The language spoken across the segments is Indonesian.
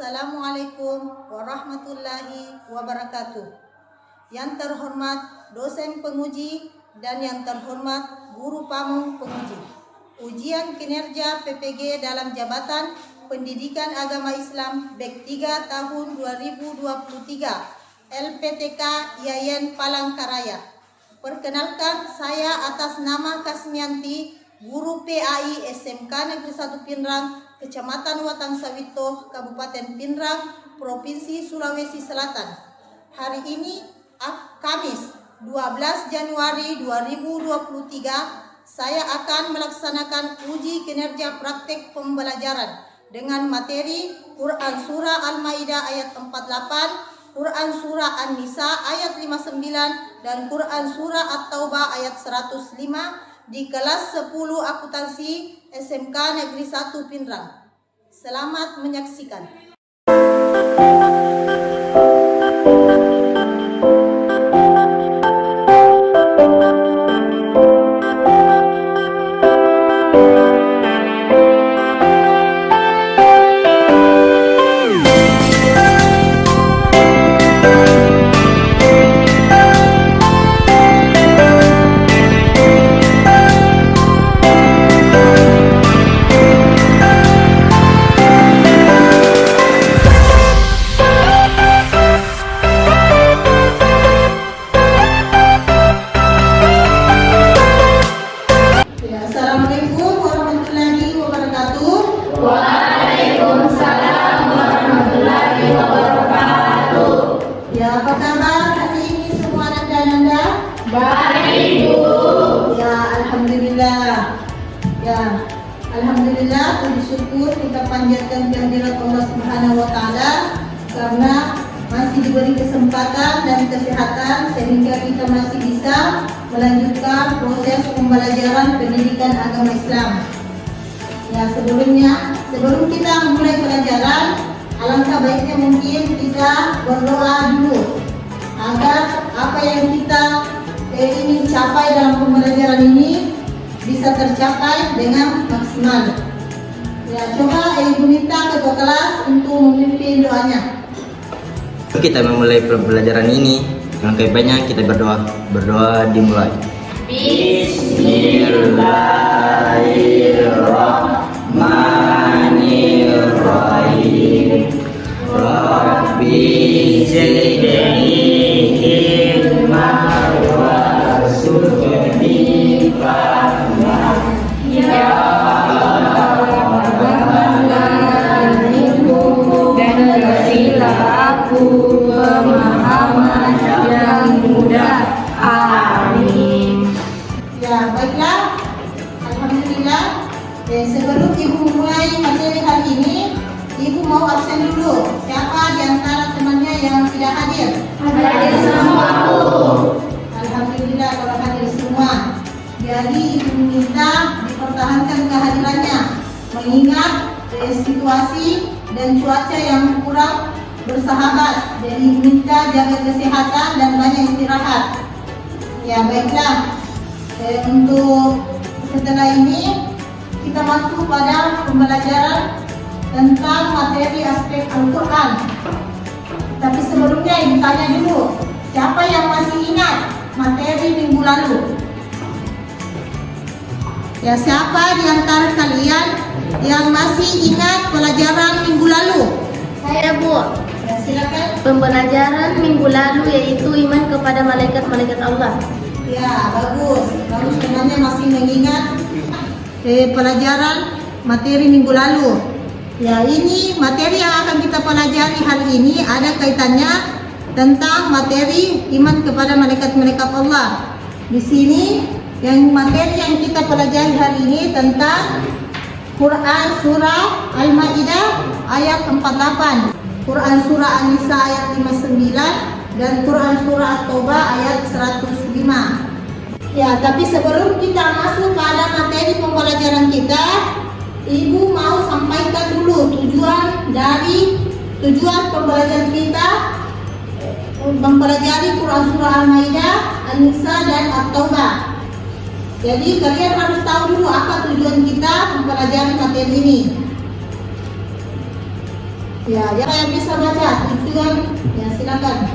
Assalamualaikum warahmatullahi wabarakatuh. Yang terhormat dosen penguji dan yang terhormat guru pamong penguji. Ujian kinerja PPG dalam Jabatan Pendidikan Agama Islam BEK 3 tahun 2023 LPTK Yayan Palangkaraya. Perkenalkan, saya atas nama Kasmianti, guru PAI SMK Negeri 1 Pinrang, Kecamatan Watang Sawito, Kabupaten Pinrang, Provinsi Sulawesi Selatan. Hari ini, Kamis 12 Januari 2023, saya akan melaksanakan uji kinerja praktek pembelajaran dengan materi Quran Surah Al-Maidah ayat 48, Quran Surah An-Nisa ayat 59, dan Quran Surah At-Taubah ayat 105 di kelas 10 akuntansi SMK Negeri 1 Pinrang. Selamat menyaksikan. Assalamualaikum warahmatullahi wabarakatuh. Waalaikumsalam warahmatullahi wabarakatuh. Ya, apa kabar hari ini semua Nanda-nanda? Baik, Bu. Ya, alhamdulillah. Ya, alhamdulillah, puji syukur kita panjatkan kehadirat Allah Subhanahu wa taala karena masih diberi kesempatan dan kesehatan sehingga kita masih bisa melanjutkan proses pembelajaran pendidikan agama Islam. Ya, sebelum kita memulai pelajaran, alangkah baiknya mungkin kita berdoa dulu agar apa yang kita ingin capai dalam pembelajaran ini bisa tercapai dengan maksimal. Ya, coba Ibu minta ke kelas untuk memimpin doanya. Kita memulai pembelajaran ini, langkah baiknya kita berdoa dimulai. Bismillahirrahmanirrahim. Rabbi zidni ilma warzuqni fahma. Ya pemahaman yang mudah. Amin. Ya, baiklah. Alhamdulillah. Sebelum Ibu mulai materi hari ini, Ibu mau absen dulu. Siapa di antara temannya yang tidak hadir? Hadir semua, Bu. Alhamdulillah kalau hadir semua. Jadi Ibu minta dipertahankan kehadirannya, mengingat situasi dan cuaca yang kurang bersahabat. Jadi minta jaga kesehatan dan banyak istirahat. Ya, baiklah. Untuk setelah ini kita masuk pada pembelajaran tentang materi aspek Al-Quran. Tapi sebelumnya Ibu tanya dulu, siapa yang masih ingat materi minggu lalu? Ya, siapa di antara kalian yang masih ingat pelajaran minggu lalu? Saya, Bu. Ya, silakan. Pembelajaran minggu lalu yaitu iman kepada malaikat-malaikat Allah. Ya, bagus. Kamu sebenarnya masih mengingat pelajaran materi minggu lalu. Ya, ini materi yang akan kita pelajari hari ini ada kaitannya tentang materi iman kepada malaikat-malaikat Allah. Di sini materi yang kita pelajari hari ini tentang Quran Surah Al-Maidah ayat 48, Quran Surah An-Nisa ayat 59, dan Quran Surah At-Taubah ayat 105. Ya, tapi sebelum kita masuk pada materi pembelajaran kita, Ibu mau sampaikan dulu tujuan pembelajaran kita mempelajari Quran Surah Al-Maidah, An-Nisa, dan At-Taubah. Jadi kalian harus tahu dulu apa tujuan kita mempelajari materi ini. Ya, yang bisa baca tujuan, ya silakan.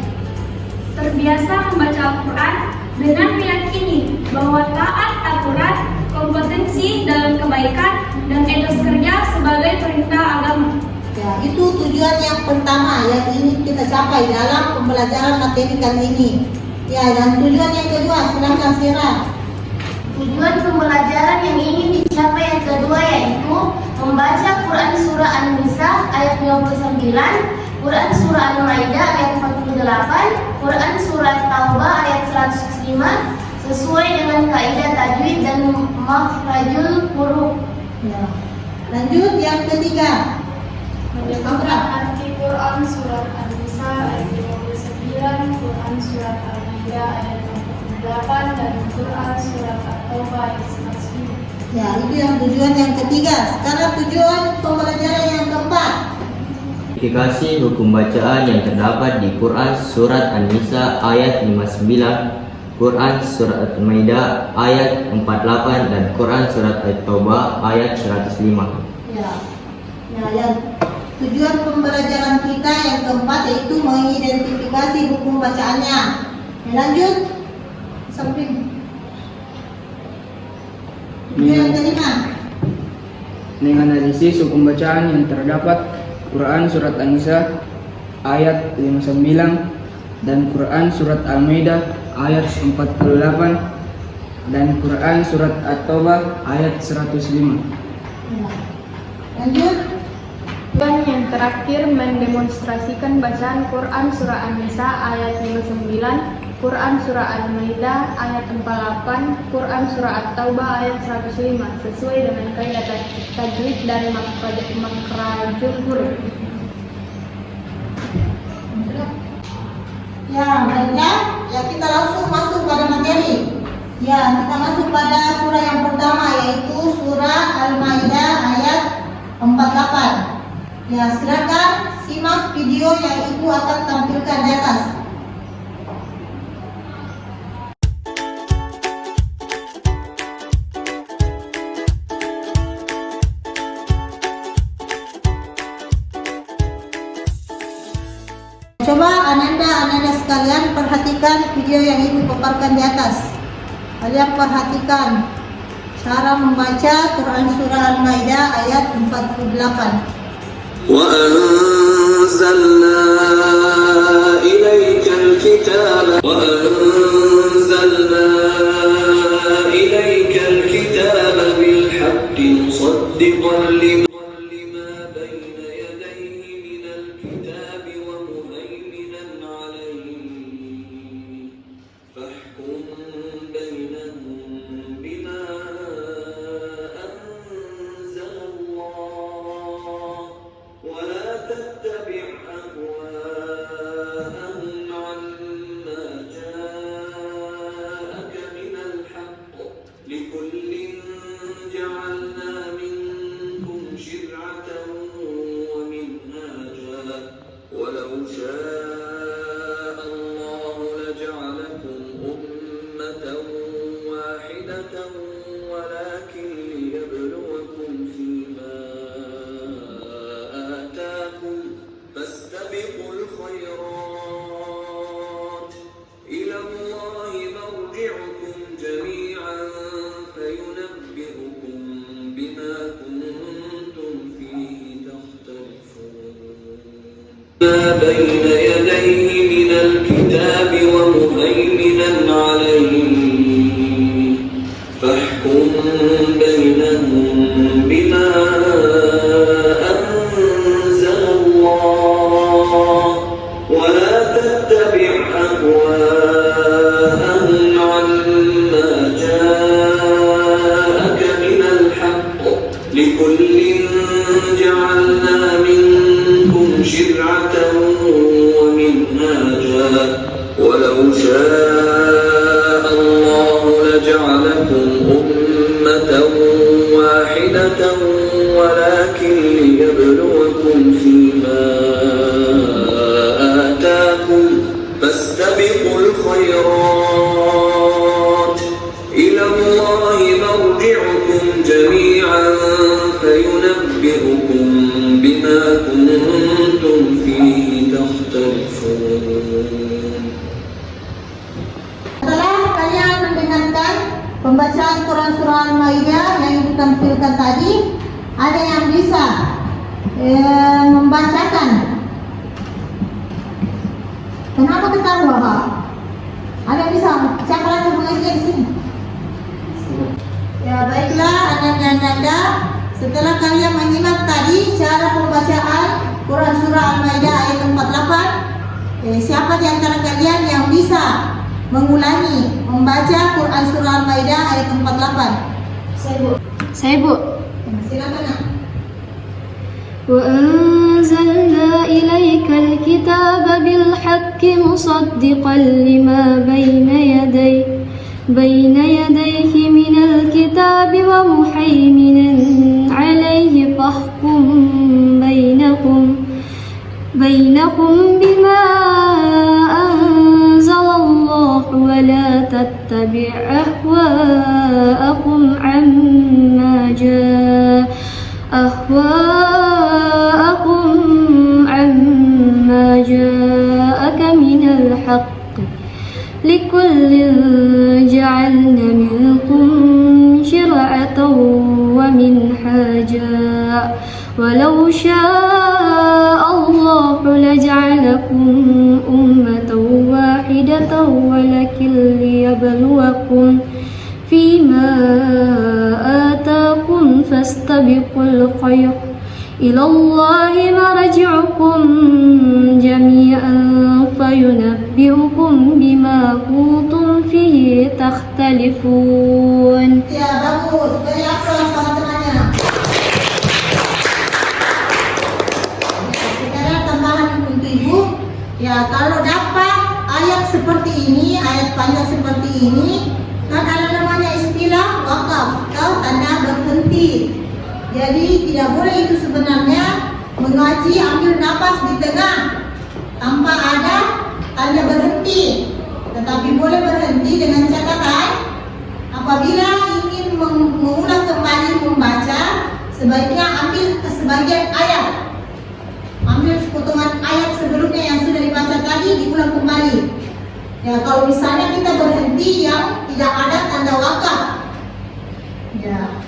Terbiasa membaca Al-Quran dengan meyakini bahwa taat aturan, kompetensi dalam kebaikan, dan etos kerja sebagai perintah agama. Ya, itu tujuan yang pertama yang ingin kita capai dalam pembelajaran materi kali ini. Ya, dan tujuan yang kedua, silakan Sira. Tujuan pembelajaran yang ingin dicapai yang kedua yaitu membaca Quran Surah An-Nisa ayat 59, Quran Surah Al-Maidah ayat 48, Quran Surah Taubah ayat 105 sesuai dengan kaidah tajwid dan makhrajul huruf. Ya. Lanjut yang ketiga. Menyebutkan arti Quran Surat An-Nisa ayat 59, Quran Surat Al-Maidah ayat 48, dan Quran Surat At-Taubah ayat 105. Ya, itu yang tujuan yang ketiga. Sekarang tujuan pembelajaran yang keempat. Verifikasi hukum bacaan yang terdapat di Quran Surat An-Nisa ayat 59, Quran Surat Al-Maidah ayat 48, dan Quran Surat At-Taubah ayat 105. Ya. Nah, yang tujuan pembelajaran kita yang keempat yaitu mengidentifikasi hukum bacaannya. Ya, lanjut. Samping. Tujuan yang kelima. Menganalisis hukum bacaan yang terdapat Quran Surat An-Nisa ayat 59 dan Quran Surat Al-Maidah ayat 48 dan Quran Surat At-Taubah ayat 105. Ya. Lanjut. Tujuan yang terakhir mendemonstrasikan bacaan Quran Surah An-Nisa ayat 59, Quran Surah Al-Maidah ayat 48, Quran Surah At-Taubah ayat 105 sesuai dengan kaidah tajwid dan makhrajul huruf. Ya, baiklah. Ya, kita langsung masuk pada materi. Ya, kita masuk pada surah yang pertama yaitu surah Al-Maidah ayat 48. Ya, silakan simak video yang ibu akan tampilkan di atas. Coba Ananda sekalian perhatikan video yang ibu paparkan di atas. Kalian perhatikan cara membaca Quran Surah Al-Maidah ayat 48. وأنزلنا إليك الكتاب بالحق مصدقا لما بين يديه من الكتاب ومهيمنا عليه فاحكم بينهم بما أنزل الله ولا تتبع أهواءهم عما جاءك من الحق لكل جعلنا منكم شرعة ومنهاجا ولو شاء الله لجعلكم أمة واحدة ولكن ليبلوكم فيما آتاكم فاستبقوا الخيرات إلى الله مرجعكم جميعا فينبئكم بما كنتم فيه تختلفون ما بين يديه من الكتاب ومهيمنا عليه فاحكم بينهم بما أنزل الله ولا تتبع أهواءهم عما جاءك من الحق لكل جعلنا منكم شرعة ومنهاجا ولو شاء الله لجعلكم أمة واحدة ولكن ليبلوكم فيما آتاكم فاستبقوا الخيرات إلى الله مرجعكم جميعا فينبئكم بما كنتم pembacaan Quran Surah Al-Maidah yang ibu tampilkan tadi, ada yang bisa membacakan? Kenapa ketawa, Pak? Ada yang bisa? Siapa langsung mengajar di sini? Ya baiklah, anak dan anda, setelah kalian menyimak tadi cara pembacaan Quran Surah Al-Maidah ayat 48, siapa di antara kalian yang bisa mengulangi membaca Quran Surah Al-Maidah ayat 48? Saya, Bu. Silakan, Nak. وأنزلنا إليك الكتاب بالحق مصدقا لما بين يديه من الكتاب ومهيمنا عليه فاحكم بينهم بما أنزل الله ولا تتبع أهواءهم عما جاءك من الحق لكل جعلنا منكم شرعة ومنهاجا ولو شاء الله لجعلكم أمة واحدة ولكن ليبلوكم فيما آتاكم فاستبقوا الخير إلى الله مرجعكم جميعا فينبئكم بما كنتم فيه تختلفون. Ya bagus, beri aplaus sama temannya. Sekarang tambahan untuk ibu. Ya kalau dapat ayat seperti ini, ayat panjang seperti ini, kan ada namanya istilah wakaf atau tanda berhenti. Jadi tidak boleh itu sebenarnya mengaji ambil nafas di tengah tanpa ada tanda berhenti. Tetapi boleh berhenti dengan catatan apabila ingin mengulang kembali membaca, sebaiknya ambil sebagian ayat, ambil potongan ayat sebelumnya yang sudah dibaca tadi diulang kembali. Ya kalau misalnya kita berhenti yang tidak ada tanda wakaf, ya.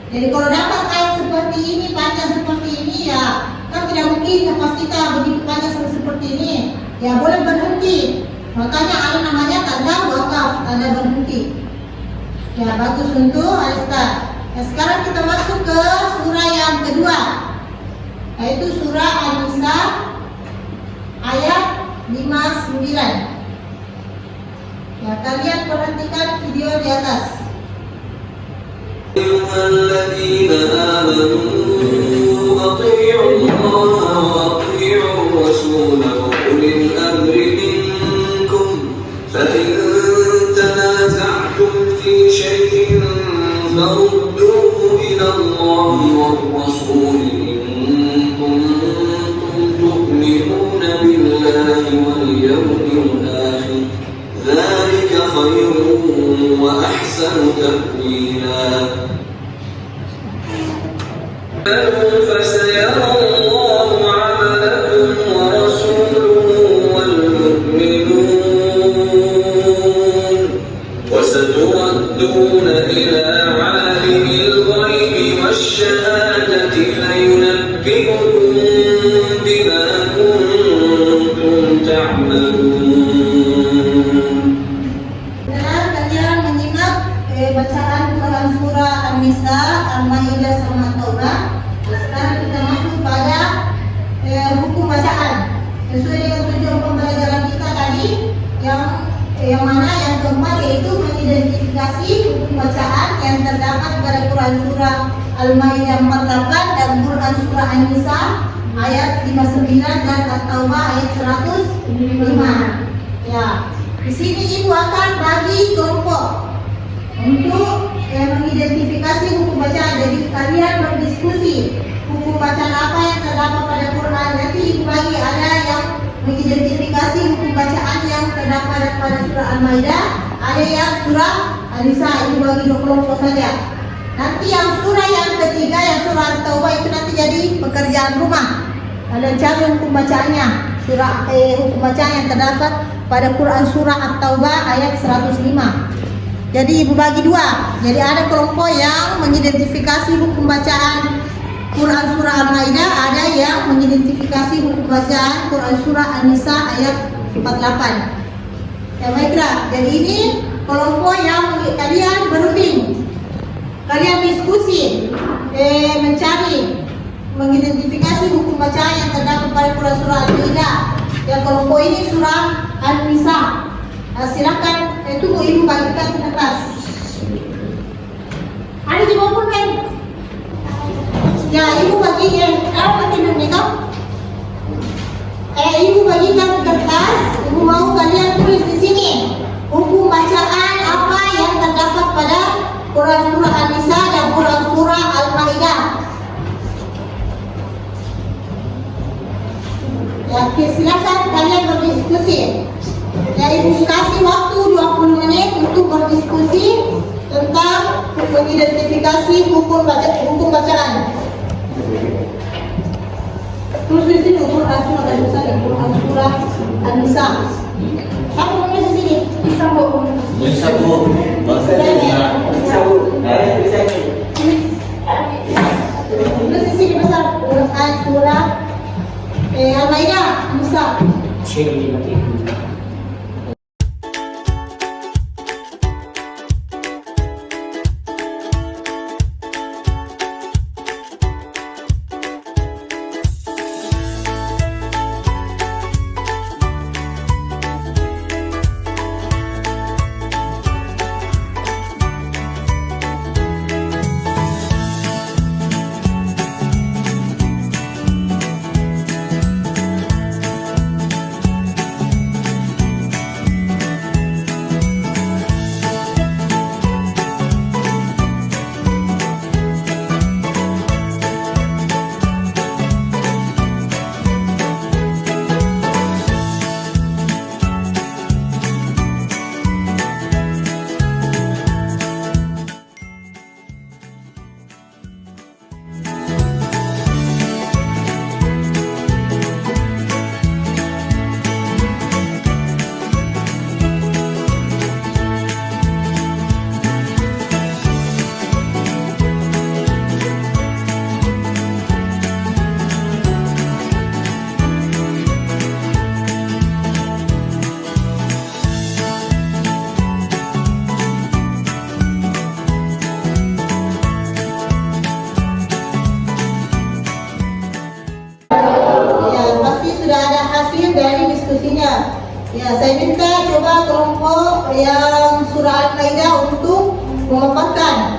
Jadi kalau dapat ayat seperti ini, panjang seperti ini, ya kan tidak mungkin nafas kita begitu panjang seperti ini. Ya boleh berhenti. Makanya ada namanya tanda wakaf, tanda berhenti. Ya bagus untuk Alista. Ya, sekarang kita masuk ke surah yang kedua, yaitu surah An-Nisa ayat 59. Ya kalian perhatikan video di atas. أيها الذين آمنوا أطيعوا الله وأطيعوا الرسول وأولي الأمر منكم فإن تنازعتم في شيء فردوه إلى الله والرسول إن كنتم تؤمنون بالله واليوم الآخر ذلك خير وأحسن تأويلا فسيرى الله عملكم ورسوله والمؤمنون وستردون إلى عالم الغيب والشهادة فينبئكم بما كنتم تعملون. Kalian menyimak bacaan Quran surah An-Nisa, Al-Maidah sama Taubah. Sekarang kita masuk pada hukum bacaan sesuai dengan tujuan pembelajaran kita tadi, yang mana yang keempat yaitu mengidentifikasi hukum bacaan yang terdapat pada Quran surah Al-Maidah 48 dan Quran surah An-Nisa ayat 59 dan At-Taubah ayat 105. Ya, di sini ibu akan bagi kelompok untuk mengidentifikasi hukum bacaan. Jadi kalian berdiskusi hukum bacaan apa yang terdapat pada Quran. Nanti ibu bagi ada yang mengidentifikasi hukum bacaan yang terdapat pada surah Al-Maidah, ada yang surah An-Nisa. Ibu bagi dua kelompok saja. Nanti yang surah yang ketiga, yang surah At-Taubah itu nanti jadi pekerjaan rumah. Kalian cari hukum bacaannya, hukum bacaan yang terdapat pada Quran surah At-Taubah ayat 105. Jadi ibu bagi dua. Jadi ada kelompok yang mengidentifikasi hukum bacaan Quran surah Al-Maidah, ada yang mengidentifikasi hukum bacaan Quran surah An-Nisa ayat 48. Ya baiklah. Jadi ini kelompok yang kalian berunding, kalian diskusi, mencari, mengidentifikasi hukum bacaan yang terdapat pada Quran surah Al-Maidah. Yang kelompok ini surah An-Nisa. Silakan tunggu ibu bagikan ke atas. Ada di bawah kan? Ya ibu bagikan. Apa tidur nih kau? Ibu bagikan ke kertas. Ibu mau kalian tulis di sini hukum bacaan apa yang terdapat pada Quran surah An-Nisa dan Quran surah Al-Maidah. Ya, silakan kalian berdiskusi. Ya, ibu kasih waktu 20 menit untuk berdiskusi tentang mengidentifikasi hukum bacaan. Terus di sini Quran surah An-Nisa dan Quran surah An-Nisa. Kamu menulis di sini? Bisa bu. Bisa bu. Tulis di sini besar Quran surah Al-Maidah An-Nisa. Ya, saya minta coba kelompok yang surah Al-Maidah untuk memaparkan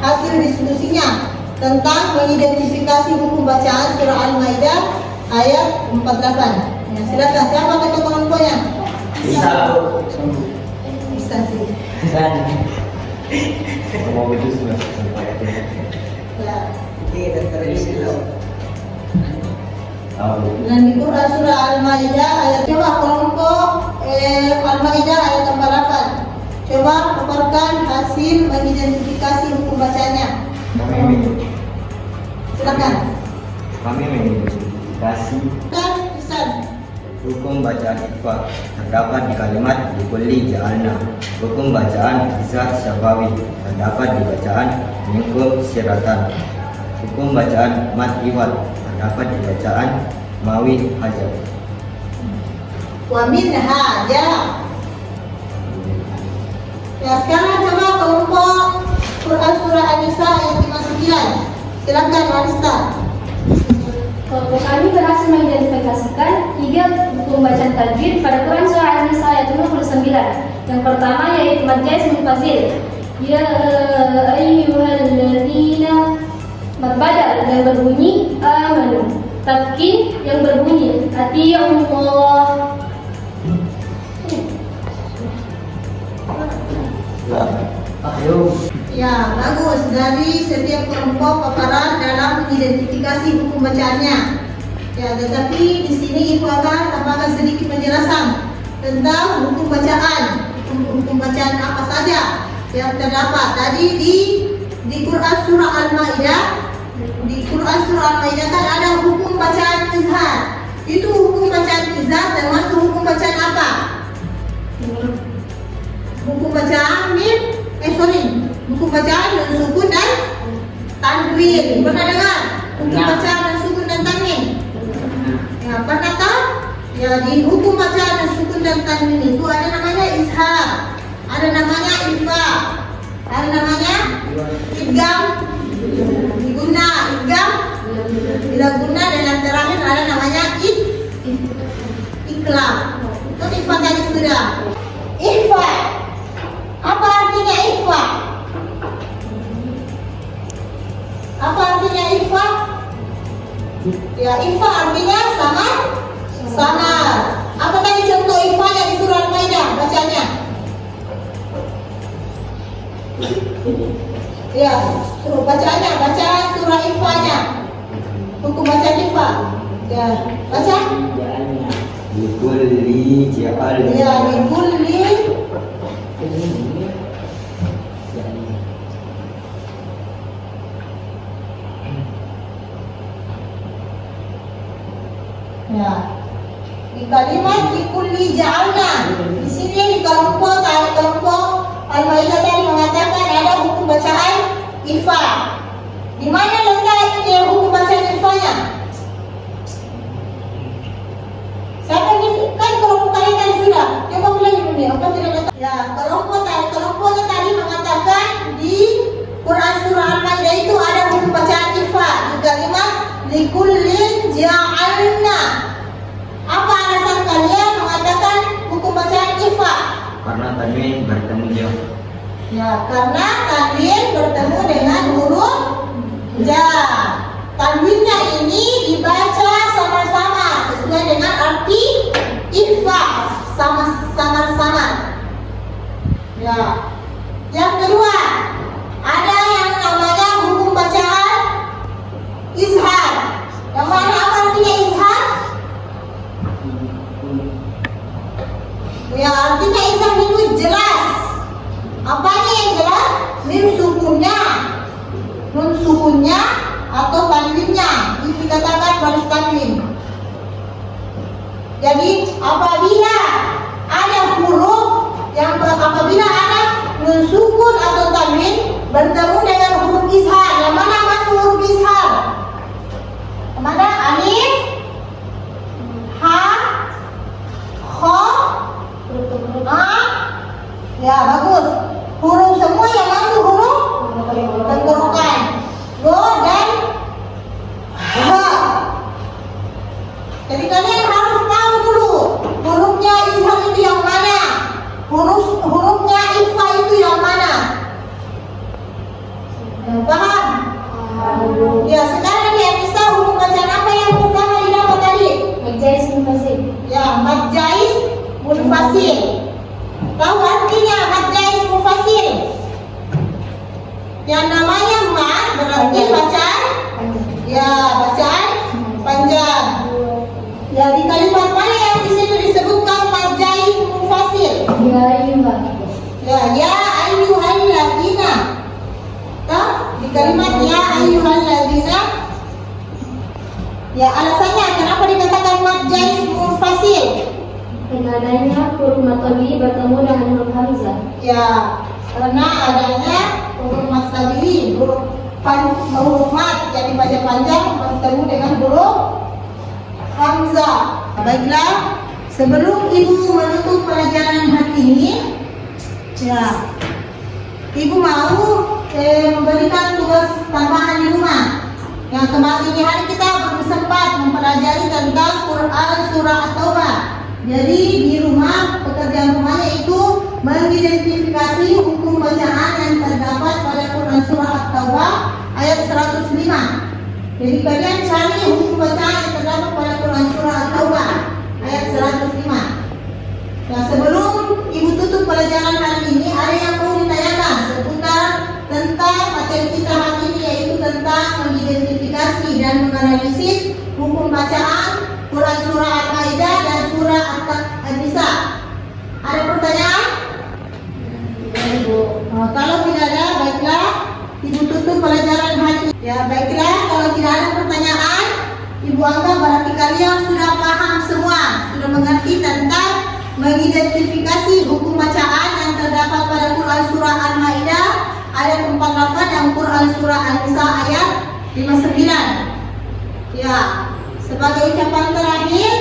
hasil diskusinya tentang mengidentifikasi hukum bacaan surah Al-Maidah ayat 48. Ya, silakan, siapa ketua kelompoknya? Bisa. Bisa sih. Mau begitu sudah sampai. Ya. Tahu. Dan di Quran surah Al-Maidah ayat coba kelompok Al-Maidah ayat 48. Coba paparkan hasil mengidentifikasi hukum bacanya. Silakan. Kami mengidentifikasi Kan Ustaz. hukum bacaan ikhfa terdapat di kalimat di kulli ja'alna. Hukum bacaan kisah syafawi terdapat di bacaan mingkum siratan. Hukum bacaan mat iwal terdapat di bacaan mawi hajar. Wa min haja. Ya, sekarang coba kelompok Quran surah An-Nisa ayat 59. Silakan Arista. Kelompok kami berhasil mengidentifikasikan 3 hukum bacaan tajwid pada Quran surah An-Nisa ayat 59. Yang pertama yaitu mad jaiz munfazil. Ya ayyuhalladzina, mad badal yang berbunyi amanu. Tatkin yang berbunyi ati'ullah. Ya, bagus. Dari setiap kelompok paparan dalam mengidentifikasi hukum bacaannya. Ya, tetapi di sini Ibu akan tambahkan sedikit penjelasan tentang hukum bacaan. Hukum bacaan apa saja yang terdapat tadi di Quran surah Al-Maidah. Di Quran surah Al-Maidah kan ada hukum bacaan izhar. Itu hukum bacaan izhar termasuk hukum bacaan apa? buku bacaan buku bacaan dan sukun dan tanwin. Pernah dengar? Buku bacaan dan sukun dan tanwin. Ya, pernah tahu? Ya, di hukum bacaan dan sukun dan tanwin itu ada namanya izhar, ada namanya ikhfa, ada namanya idgham, diguna, idgham, bila guna, dan yang terakhir ada namanya ikhlam. Itu ikhfa tadi sudah. Ikhfa. Apa artinya ikhfa? Apa artinya ikhfa? Ya, ikhfa artinya samar. Apa tadi contoh ikhfanya di surah Al-Maidah bacanya? Ya, baca surah ikhfanya. Hukum baca ikhfa. Ya, baca. Likulli ja'al. Ya, likulli. Ya. Di kalimat likulli ja'alna. Di sini di kelompok Al-Maidah tadi mengatakan ada hukum bacaan ikhfa. Di mana letaknya hukum bacaan ikhfanya? Siapa kan kelompok kalian tadi sudah. Coba ulangi dulu nih, apa tidak letak? Ya, kelompoknya tadi mengatakan di Quran surah Al-Maidah itu ada hukum bacaan ikhfa di kalimat likullin ja'alna. Apa alasan kalian mengatakan hukum bacaan ikhfa? Karena tanwin bertemu ja. Ya, karena tanwin bertemu dengan huruf ja. Tanwinnya ini dibaca sama-sama sesuai dengan arti ikhfa, sama-sama. Ya. Yang kedua, ada yang namanya hukum bacaan izhar. Yang mana apa artinya izhar? Ya, artinya izhar itu jelas. Apanya yang jelas? Nun sukunnya atau tanwinnya. Ini dikatakan baris tanwin. Jadi apabila ada nun sukun atau tanwin bertemu dengan huruf izhar, yang mana masuk huruf izhar? Mana? Alif, ha, kha, ya bagus. Huruf semua yang masuk huruf tenggorokan. Go dan ha. Jadi kalian harus tahu dulu hurufnya izhar itu yang mana, hurufnya ikhfa itu yang mana. Paham? Ya, sekarang ya bisa hukum bacaan apa yang pertama didapat tadi? Majais munfasil. Ya, majais munfasil. Tahu artinya majais munfasil? Yang namanya mad berarti bacaan. Ya, bacaan panjang. Ya, di kalimat mana yang di situ disebutkan majais munfasil? Ya ayyuhalladzina. Tahu? Di kalimat ya ayyuhalladzina. Ya, alasannya kenapa dikatakan majais munfasil? Karena adanya huruf matobi bertemu dengan huruf hamzah. Ya, karena adanya huruf mastabi, huruf mat yang dibaca panjang bertemu dengan huruf hamzah. Baiklah, sebelum ibu menutup pelajaran hari ini, ya, ibu mau memberikan tugas tambahan di rumah. Yang kemarin ini hari kita bersempat mempelajari tentang Quran surah At-Taubah. Jadi di rumah pekerjaan rumahnya itu mengidentifikasi hukum bacaan yang terdapat pada Quran surah At-Taubah ayat 105. Jadi kalian cari hukum bacaan yang terdapat pada Quran surah At-Taubah ayat 105. Nah, sebelum ibu tutup pelajaran hari ini, ada yang mau ditanyakan seputar tentang materi kita hari ini, yaitu tentang mengidentifikasi dan menganalisis hukum bacaan Quran surah Al-Maidah dan surah An-Nisa. Ada pertanyaan? Kalau tidak ada, baiklah ibu tutup pelajaran hari ini. Ya, baiklah, kalau tidak ada pertanyaan, ibu anggap berarti kalian sudah paham semua, sudah mengerti tentang mengidentifikasi hukum bacaan yang terdapat 59. Ya, sebagai ucapan terakhir,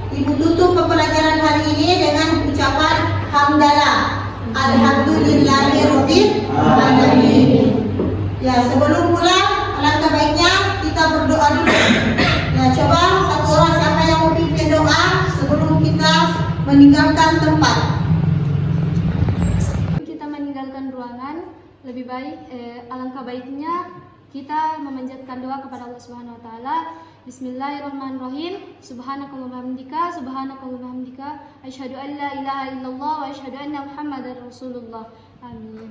Ibu tutup pembelajaran hari ini dengan ucapan hamdalah. Alhamdulillahirabbil alamin. Ya, sebelum pulang alangkah baiknya kita berdoa dulu. Ya, coba satu orang siapa yang mau pimpin doa sebelum kita meninggalkan tempat. Kita meninggalkan ruangan, lebih baik alangkah baiknya kita memanjatkan doa kepada Allah Subhanahu wa taala. Bismillahirrahmanirrahim. Subhanakallahumma wa bihamdika asyhadu an la ilaha illallah wa asyhadu anna Muhammadar Rasulullah. Amin.